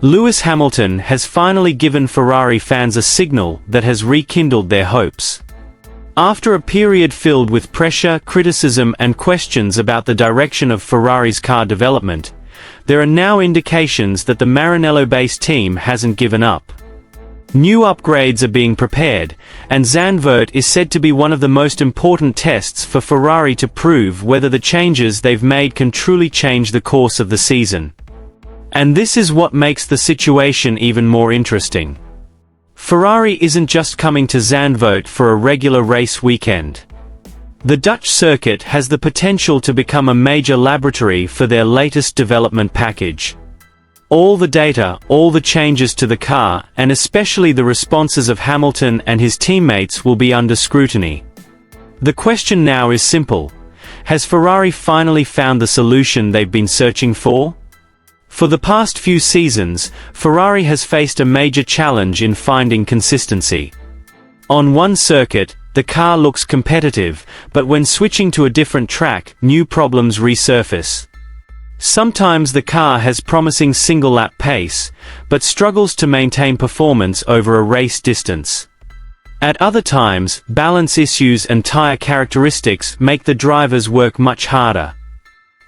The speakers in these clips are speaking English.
Lewis Hamilton has finally given Ferrari fans a signal that has rekindled their hopes. After a period filled with pressure, criticism, and questions about the direction of Ferrari's car development, there are now indications that the Maranello-based team hasn't given up. New upgrades are being prepared, and Zandvoort is said to be one of the most important tests for Ferrari to prove whether the changes they've made can truly change the course of the season. And this is what makes the situation even more interesting. Ferrari isn't just coming to Zandvoort for a regular race weekend. The Dutch circuit has the potential to become a major laboratory for their latest development package. All the data, all the changes to the car, and especially the responses of Hamilton and his teammates will be under scrutiny. The question now is simple. Has Ferrari finally found the solution they've been searching for? For the past few seasons, Ferrari has faced a major challenge in finding consistency. On one circuit, the car looks competitive, but when switching to a different track, new problems resurface. Sometimes the car has promising single-lap pace, but struggles to maintain performance over a race distance. At other times, balance issues and tire characteristics make the drivers work much harder.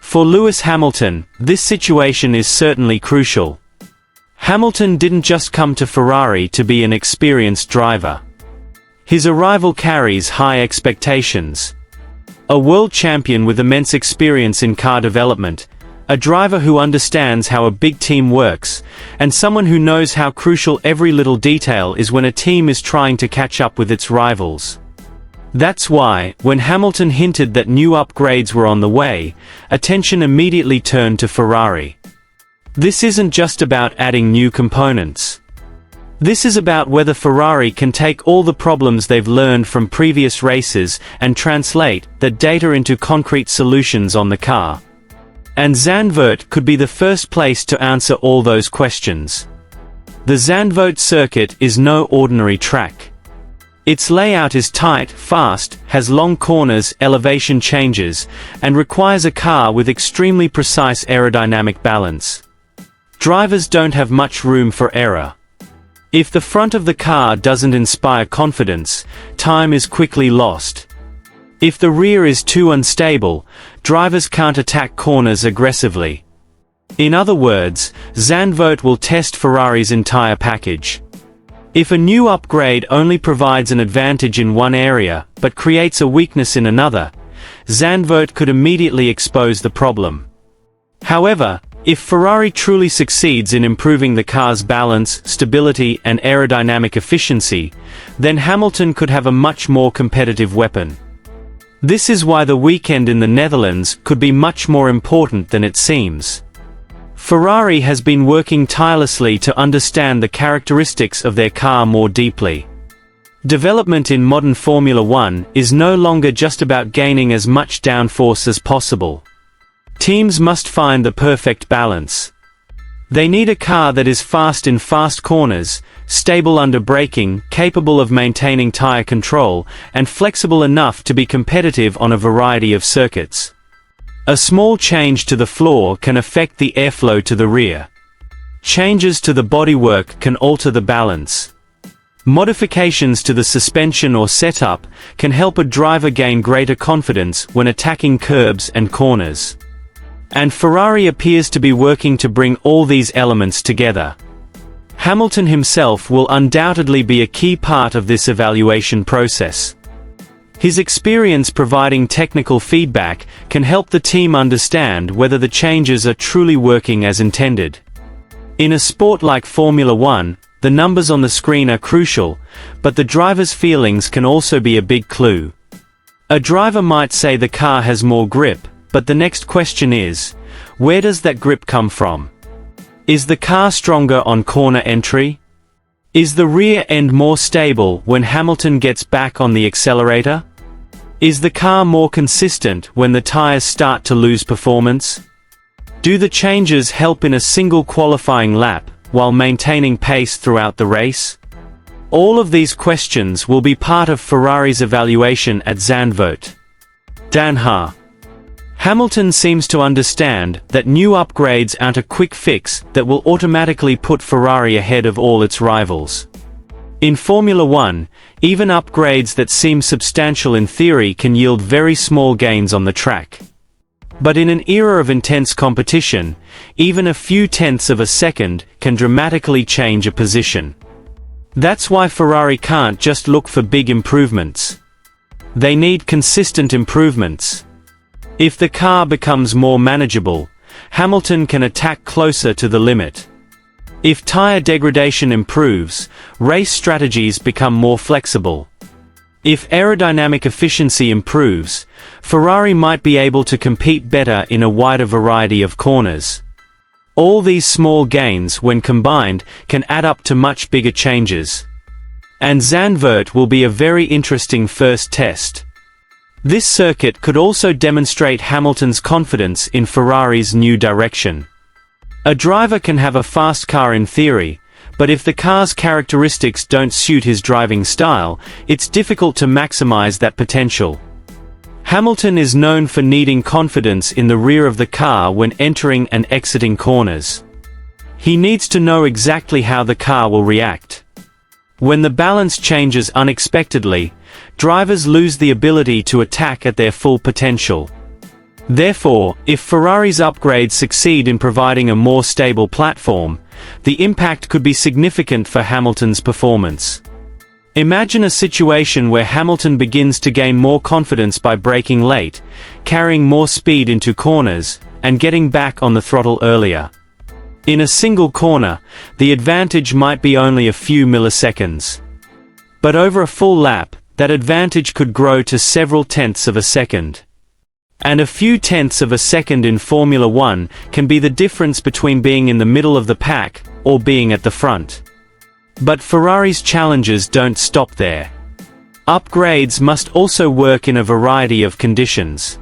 For Lewis Hamilton, this situation is certainly crucial. Hamilton didn't just come to Ferrari to be an experienced driver. His arrival carries high expectations. A world champion with immense experience in car development, a driver who understands how a big team works, and someone who knows how crucial every little detail is when a team is trying to catch up with its rivals. That's why, when Hamilton hinted that new upgrades were on the way, attention immediately turned to Ferrari. This isn't just about adding new components. This is about whether Ferrari can take all the problems they've learned from previous races and translate that data into concrete solutions on the car. And Zandvoort could be the first place to answer all those questions. The Zandvoort circuit is no ordinary track. Its layout is tight, fast, has long corners, elevation changes, and requires a car with extremely precise aerodynamic balance. Drivers don't have much room for error. If the front of the car doesn't inspire confidence, time is quickly lost. If the rear is too unstable, drivers can't attack corners aggressively. In other words, Zandvoort will test Ferrari's entire package. If a new upgrade only provides an advantage in one area, but creates a weakness in another, Zandvoort could immediately expose the problem. However, if Ferrari truly succeeds in improving the car's balance, stability, and aerodynamic efficiency, then Hamilton could have a much more competitive weapon. This is why the weekend in the Netherlands could be much more important than it seems. Ferrari has been working tirelessly to understand the characteristics of their car more deeply. Development in modern Formula One is no longer just about gaining as much downforce as possible. Teams must find the perfect balance. They need a car that is fast in fast corners, stable under braking, capable of maintaining tire control, and flexible enough to be competitive on a variety of circuits. A small change to the floor can affect the airflow to the rear. Changes to the bodywork can alter the balance. Modifications to the suspension or setup can help a driver gain greater confidence when attacking curbs and corners. And Ferrari appears to be working to bring all these elements together. Hamilton himself will undoubtedly be a key part of this evaluation process. His experience providing technical feedback can help the team understand whether the changes are truly working as intended. In a sport like Formula One, the numbers on the screen are crucial, but the driver's feelings can also be a big clue. A driver might say the car has more grip, but the next question is, where does that grip come from? Is the car stronger on corner entry? Is the rear end more stable when Hamilton gets back on the accelerator? Is the car more consistent when the tires start to lose performance? Do the changes help in a single qualifying lap, while maintaining pace throughout the race? All of these questions will be part of Ferrari's evaluation at Zandvoort. Dan Ha. Hamilton seems to understand that new upgrades aren't a quick fix that will automatically put Ferrari ahead of all its rivals. In Formula One, even upgrades that seem substantial in theory can yield very small gains on the track. But in an era of intense competition, even a few tenths of a second can dramatically change a position. That's why Ferrari can't just look for big improvements. They need consistent improvements. If the car becomes more manageable, Hamilton can attack closer to the limit. If tire degradation improves, race strategies become more flexible. If aerodynamic efficiency improves, Ferrari might be able to compete better in a wider variety of corners. All these small gains, when combined, can add up to much bigger changes. And Zandvoort will be a very interesting first test. This circuit could also demonstrate Hamilton's confidence in Ferrari's new direction. A driver can have a fast car in theory, but if the car's characteristics don't suit his driving style, it's difficult to maximize that potential. Hamilton is known for needing confidence in the rear of the car when entering and exiting corners. He needs to know exactly how the car will react. When the balance changes unexpectedly, drivers lose the ability to attack at their full potential. Therefore, if Ferrari's upgrades succeed in providing a more stable platform, the impact could be significant for Hamilton's performance. Imagine a situation where Hamilton begins to gain more confidence by braking late, carrying more speed into corners, and getting back on the throttle earlier. In a single corner, the advantage might be only a few milliseconds. But over a full lap, that advantage could grow to several tenths of a second. And a few tenths of a second in Formula One can be the difference between being in the middle of the pack or being at the front. But Ferrari's challenges don't stop there. Upgrades must also work in a variety of conditions.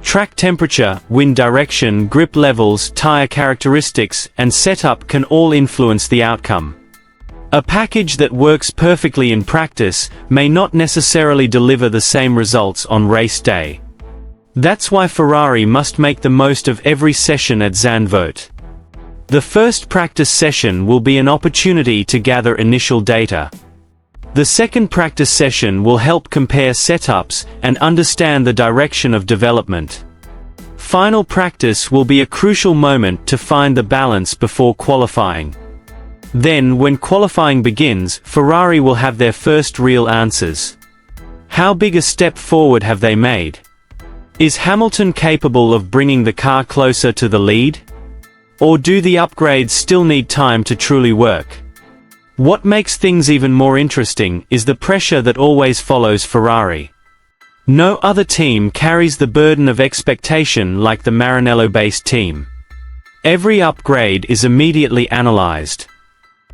Track temperature, wind direction, grip levels, tire characteristics, and setup can all influence the outcome. A package that works perfectly in practice may not necessarily deliver the same results on race day. That's why Ferrari must make the most of every session at Zandvoort. The first practice session will be an opportunity to gather initial data. The second practice session will help compare setups and understand the direction of development. Final practice will be a crucial moment to find the balance before qualifying. Then, when qualifying begins, Ferrari will have their first real answers. How big a step forward have they made? Is Hamilton capable of bringing the car closer to the lead? Or do the upgrades still need time to truly work? What makes things even more interesting is the pressure that always follows Ferrari. No other team carries the burden of expectation like the Maranello-based team. Every upgrade is immediately analyzed.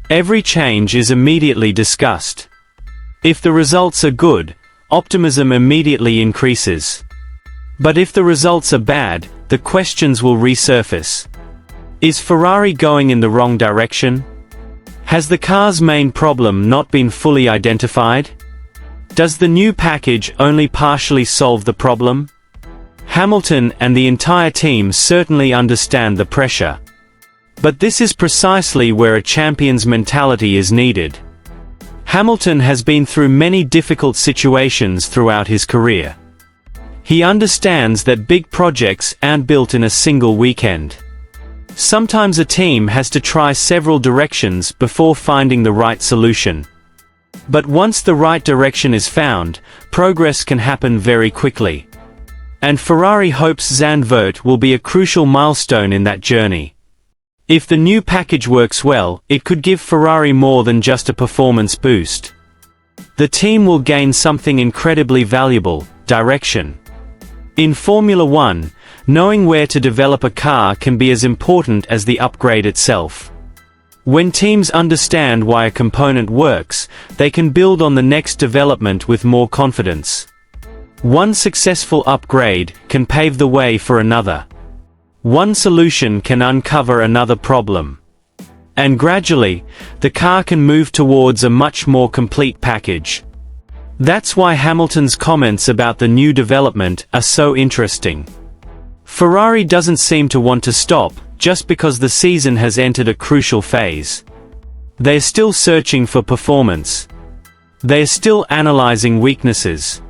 Every change is immediately discussed. If the results are good, optimism immediately increases. But if the results are bad, the questions will resurface. Is Ferrari going in the wrong direction? Has the car's main problem not been fully identified? Does the new package only partially solve the problem? Hamilton and the entire team certainly understand the pressure. But this is precisely where a champion's mentality is needed. Hamilton has been through many difficult situations throughout his career. He understands that big projects aren't built in a single weekend. Sometimes a team has to try several directions before finding the right solution. But once the right direction is found, progress can happen very quickly. And Ferrari hopes Zandvoort will be a crucial milestone in that journey. If the new package works well, it could give Ferrari more than just a performance boost. The team will gain something incredibly valuable: direction. In Formula One, knowing where to develop a car can be as important as the upgrade itself. When teams understand why a component works, they can build on the next development with more confidence. One successful upgrade can pave the way for another. One solution can uncover another problem. And gradually, the car can move towards a much more complete package. That's why Hamilton's comments about the new development are so interesting. Ferrari doesn't seem to want to stop, just because the season has entered a crucial phase. They're still searching for performance. They're still analyzing weaknesses.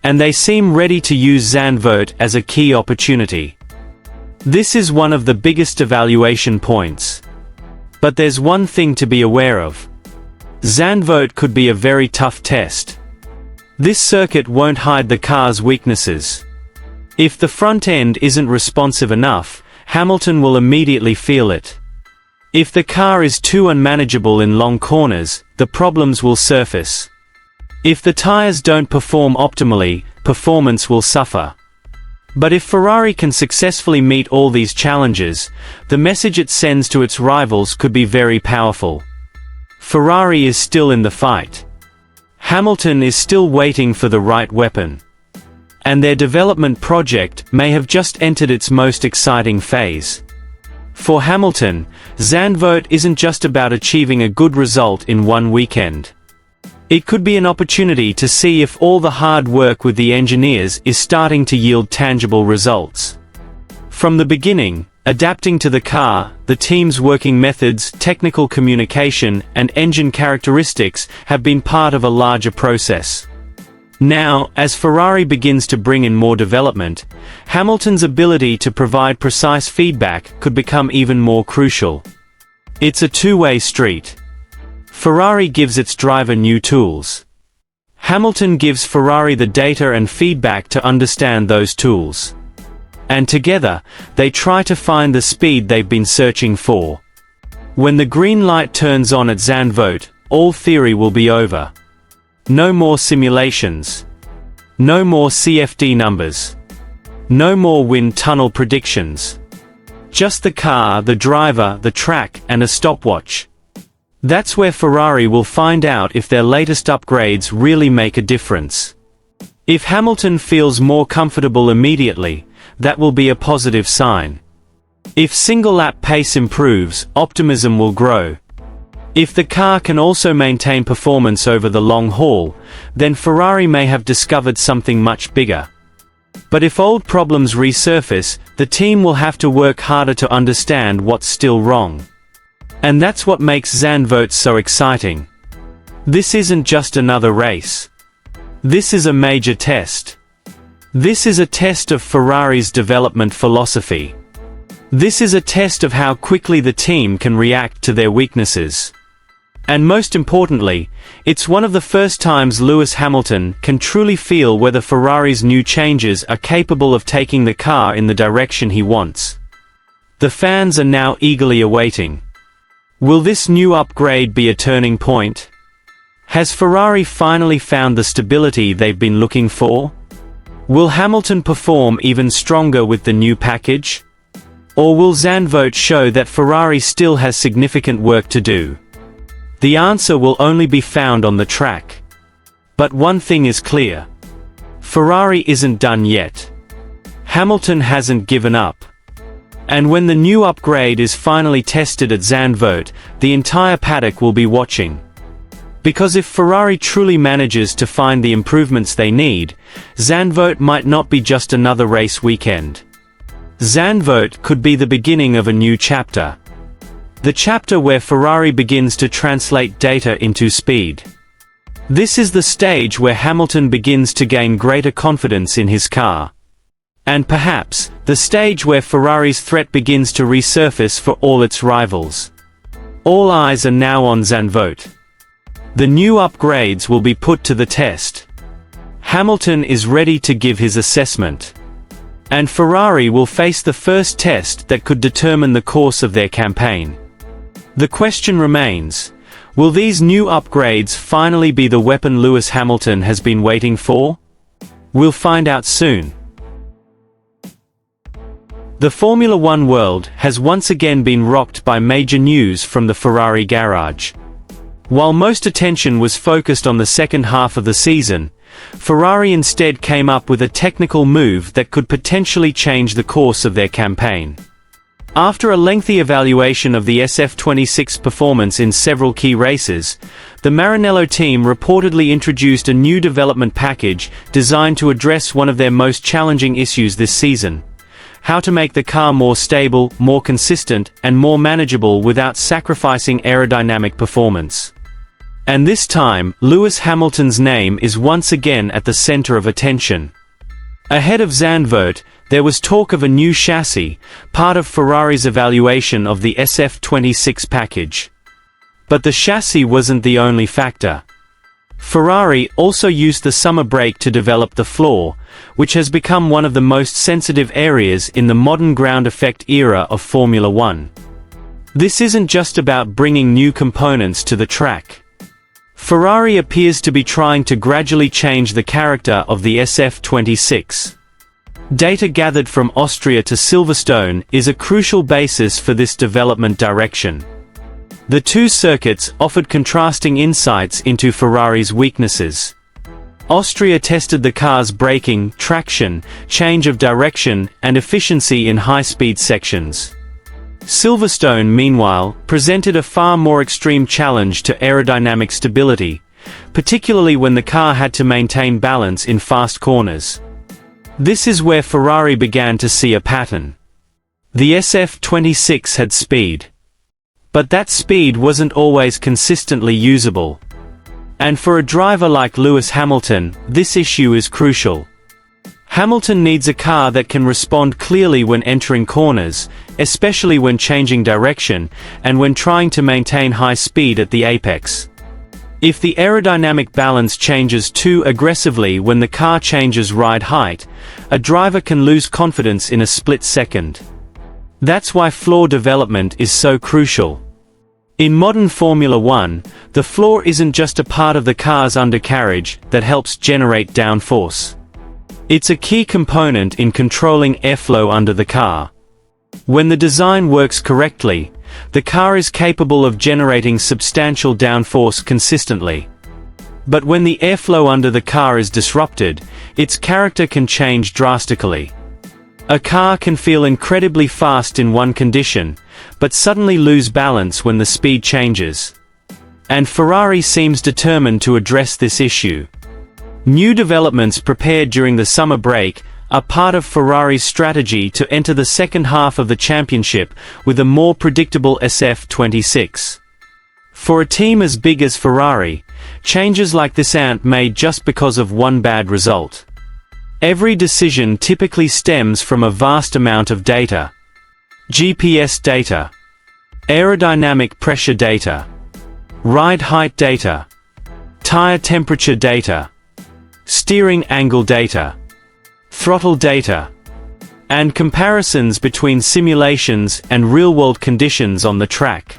And they seem ready to use Zandvoort as a key opportunity. This is one of the biggest evaluation points. But there's one thing to be aware of. Zandvoort could be a very tough test. This circuit won't hide the car's weaknesses. If the front end isn't responsive enough, Hamilton will immediately feel it. If the car is too unmanageable in long corners, the problems will surface. If the tires don't perform optimally, performance will suffer. But if Ferrari can successfully meet all these challenges, the message it sends to its rivals could be very powerful. Ferrari is still in the fight. Hamilton is still waiting for the right weapon. And their development project may have just entered its most exciting phase. For Hamilton, Zandvoort isn't just about achieving a good result in one weekend. It could be an opportunity to see if all the hard work with the engineers is starting to yield tangible results. From the beginning, adapting to the car, the team's working methods, technical communication, and engine characteristics have been part of a larger process. Now, as Ferrari begins to bring in more development, Hamilton's ability to provide precise feedback could become even more crucial. It's a two-way street. Ferrari gives its driver new tools. Hamilton gives Ferrari the data and feedback to understand those tools. And together, they try to find the speed they've been searching for. When the green light turns on at Zandvoort, all theory will be over. No more simulations. No more CFD numbers. No more wind tunnel predictions. Just the car, the driver, the track, and a stopwatch. That's where Ferrari will find out if their latest upgrades really make a difference. If Hamilton feels more comfortable immediately, that will be a positive sign. If single-lap pace improves, optimism will grow. If the car can also maintain performance over the long haul, then Ferrari may have discovered something much bigger. But if old problems resurface, the team will have to work harder to understand what's still wrong. And that's what makes Zandvoort so exciting. This isn't just another race. This is a major test. This is a test of Ferrari's development philosophy. This is a test of how quickly the team can react to their weaknesses. And most importantly, it's one of the first times Lewis Hamilton can truly feel whether Ferrari's new changes are capable of taking the car in the direction he wants. The fans are now eagerly awaiting. Will this new upgrade be a turning point? Has Ferrari finally found the stability they've been looking for? Will Hamilton perform even stronger with the new package? Or will Zandvoort show that Ferrari still has significant work to do? The answer will only be found on the track. But one thing is clear. Ferrari isn't done yet. Hamilton hasn't given up. And when the new upgrade is finally tested at Zandvoort, the entire paddock will be watching. Because if Ferrari truly manages to find the improvements they need, Zandvoort might not be just another race weekend. Zandvoort could be the beginning of a new chapter. The chapter where Ferrari begins to translate data into speed. This is the stage where Hamilton begins to gain greater confidence in his car. And perhaps, the stage where Ferrari's threat begins to resurface for all its rivals. All eyes are now on Zandvoort. The new upgrades will be put to the test. Hamilton is ready to give his assessment. And Ferrari will face the first test that could determine the course of their campaign. The question remains, will these new upgrades finally be the weapon Lewis Hamilton has been waiting for? We'll find out soon. The Formula One world has once again been rocked by major news from the Ferrari garage. While most attention was focused on the second half of the season, Ferrari instead came up with a technical move that could potentially change the course of their campaign. After a lengthy evaluation of the SF26 performance in several key races, the Maranello team reportedly introduced a new development package designed to address one of their most challenging issues this season: how to make the car more stable, more consistent, and more manageable without sacrificing aerodynamic performance. And this time, Lewis Hamilton's name is once again at the center of attention. Ahead of Zandvoort, there was talk of a new chassis, part of Ferrari's evaluation of the SF26 package. But the chassis wasn't the only factor. Ferrari also used the summer break to develop the floor, which has become one of the most sensitive areas in the modern ground effect era of Formula One. This isn't just about bringing new components to the track. Ferrari appears to be trying to gradually change the character of the SF26. Data gathered from Austria to Silverstone is a crucial basis for this development direction. The two circuits offered contrasting insights into Ferrari's weaknesses. Austria tested the car's braking, traction, change of direction, and efficiency in high-speed sections. Silverstone, meanwhile, presented a far more extreme challenge to aerodynamic stability, particularly when the car had to maintain balance in fast corners. This is where Ferrari began to see a pattern. The SF26 had speed. But that speed wasn't always consistently usable. And for a driver like Lewis Hamilton, this issue is crucial. Hamilton needs a car that can respond clearly when entering corners, especially when changing direction, and when trying to maintain high speed at the apex. If the aerodynamic balance changes too aggressively when the car changes ride height, a driver can lose confidence in a split second. That's why floor development is so crucial. In modern Formula One, the floor isn't just a part of the car's undercarriage that helps generate downforce. It's a key component in controlling airflow under the car. When the design works correctly, the car is capable of generating substantial downforce consistently. But when the airflow under the car is disrupted, its character can change drastically. A car can feel incredibly fast in one condition, but suddenly lose balance when the speed changes. And Ferrari seems determined to address this issue. New developments prepared during the summer break are part of Ferrari's strategy to enter the second half of the championship with a more predictable SF26. For a team as big as Ferrari, changes like this aren't made just because of one bad result. Every decision typically stems from a vast amount of data. GPS data, aerodynamic pressure data, ride height data, tire temperature data, steering angle data, throttle data, and comparisons between simulations and real-world conditions on the track.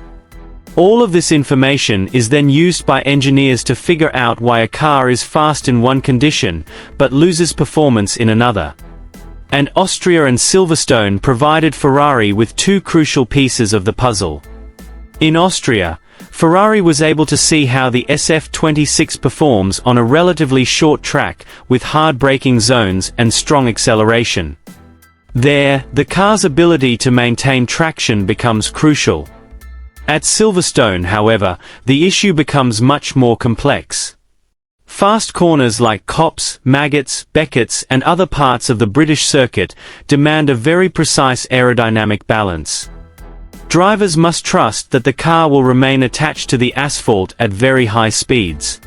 All of this information is then used by engineers to figure out why a car is fast in one condition, but loses performance in another. And Austria and Silverstone provided Ferrari with two crucial pieces of the puzzle. In Austria, Ferrari was able to see how the SF26 performs on a relatively short track with hard braking zones and strong acceleration. There, the car's ability to maintain traction becomes crucial. At Silverstone, however, the issue becomes much more complex. Fast corners like Copse, Maggots, Beckett's, and other parts of the British circuit demand a very precise aerodynamic balance. Drivers must trust that the car will remain attached to the asphalt at very high speeds.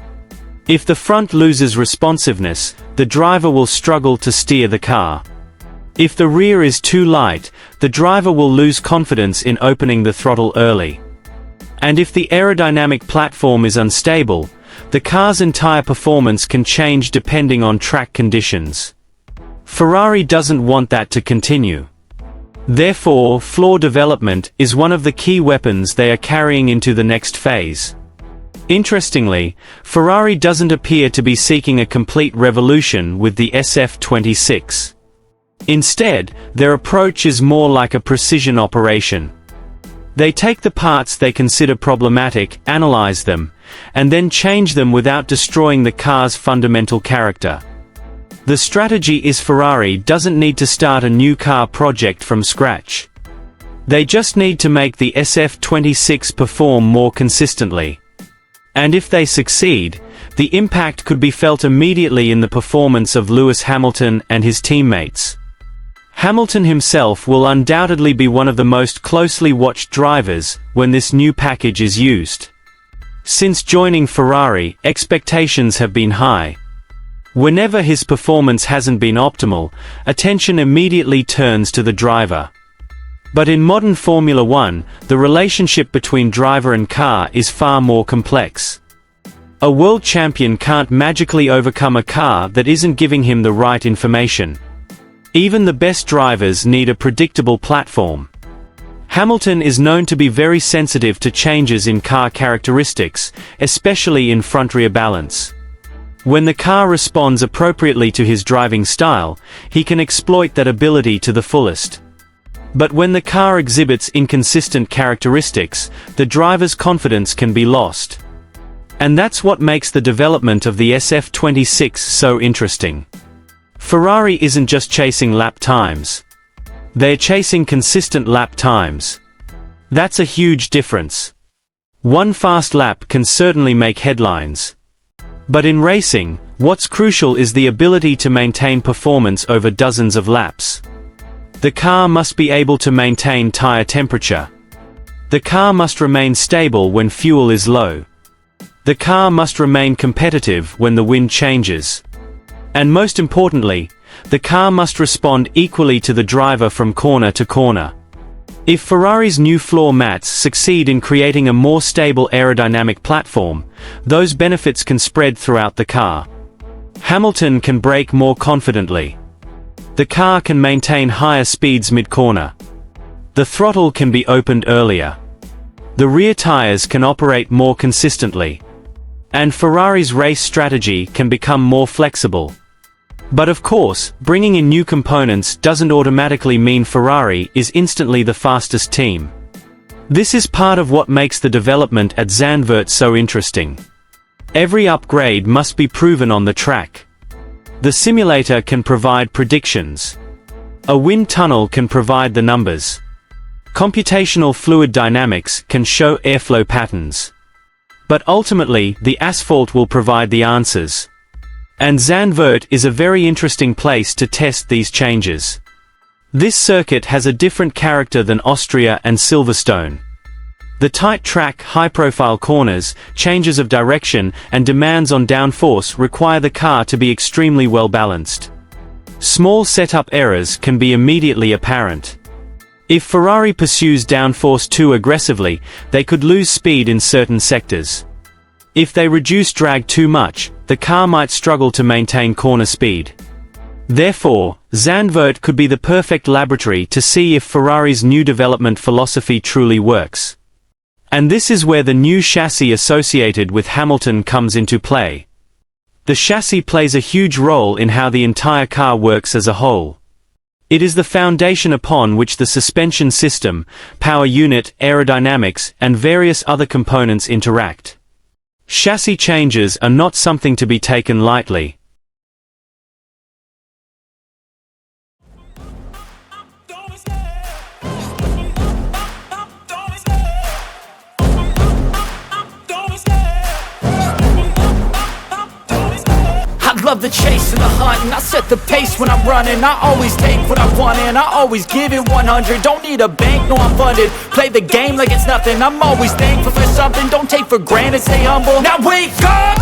If the front loses responsiveness, the driver will struggle to steer the car. If the rear is too light, the driver will lose confidence in opening the throttle early. And if the aerodynamic platform is unstable, the car's entire performance can change depending on track conditions. Ferrari doesn't want that to continue. Therefore, floor development is one of the key weapons they are carrying into the next phase. Interestingly, Ferrari doesn't appear to be seeking a complete revolution with the SF26. Instead, their approach is more like a precision operation. They take the parts they consider problematic, analyze them, and then change them without destroying the car's fundamental character. The strategy is Ferrari doesn't need to start a new car project from scratch. They just need to make the SF26 perform more consistently. And if they succeed, the impact could be felt immediately in the performance of Lewis Hamilton and his teammates. Hamilton himself will undoubtedly be one of the most closely watched drivers when this new package is used. Since joining Ferrari, expectations have been high. Whenever his performance hasn't been optimal, attention immediately turns to the driver. But in modern Formula One, the relationship between driver and car is far more complex. A world champion can't magically overcome a car that isn't giving him the right information. Even the best drivers need a predictable platform. Hamilton is known to be very sensitive to changes in car characteristics, especially in front-rear balance. When the car responds appropriately to his driving style, he can exploit that ability to the fullest. But when the car exhibits inconsistent characteristics, the driver's confidence can be lost. And that's what makes the development of the SF26 so interesting. Ferrari isn't just chasing lap times. They're chasing consistent lap times. That's a huge difference. One fast lap can certainly make headlines. But in racing, what's crucial is the ability to maintain performance over dozens of laps. The car must be able to maintain tire temperature. The car must remain stable when fuel is low. The car must remain competitive when the wind changes. And most importantly, the car must respond equally to the driver from corner to corner. If Ferrari's new floor mats succeed in creating a more stable aerodynamic platform, those benefits can spread throughout the car. Hamilton can brake more confidently. The car can maintain higher speeds mid-corner. The throttle can be opened earlier. The rear tires can operate more consistently. And Ferrari's race strategy can become more flexible. But of course, bringing in new components doesn't automatically mean Ferrari is instantly the fastest team. This is part of what makes the development at Zandvoort so interesting. Every upgrade must be proven on the track. The simulator can provide predictions. A wind tunnel can provide the numbers. Computational fluid dynamics can show airflow patterns. But ultimately, the asphalt will provide the answers. And Zandvoort is a very interesting place to test these changes. This circuit has a different character than Austria and Silverstone. The tight track, high-profile corners, changes of direction, and demands on downforce require the car to be extremely well balanced. Small setup errors can be immediately apparent. If Ferrari pursues downforce too aggressively, they could lose speed in certain sectors. If they reduce drag too much, the car might struggle to maintain corner speed. Therefore, Zandvoort could be the perfect laboratory to see if Ferrari's new development philosophy truly works. And this is where the new chassis associated with Hamilton comes into play. The chassis plays a huge role in how the entire car works as a whole. It is the foundation upon which the suspension system, power unit, aerodynamics, and various other components interact. Chassis changes are not something to be taken lightly. I love the chase and the hunt, and I set the pace when I'm running. I always take what I want and I always give it 100. Don't need a bank, no I'm funded. Play the game like it's nothing. I'm always thankful for something. Don't take for granted, stay humble. Now wake up!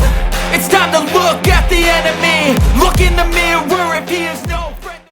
It's time to look at the enemy. Look in the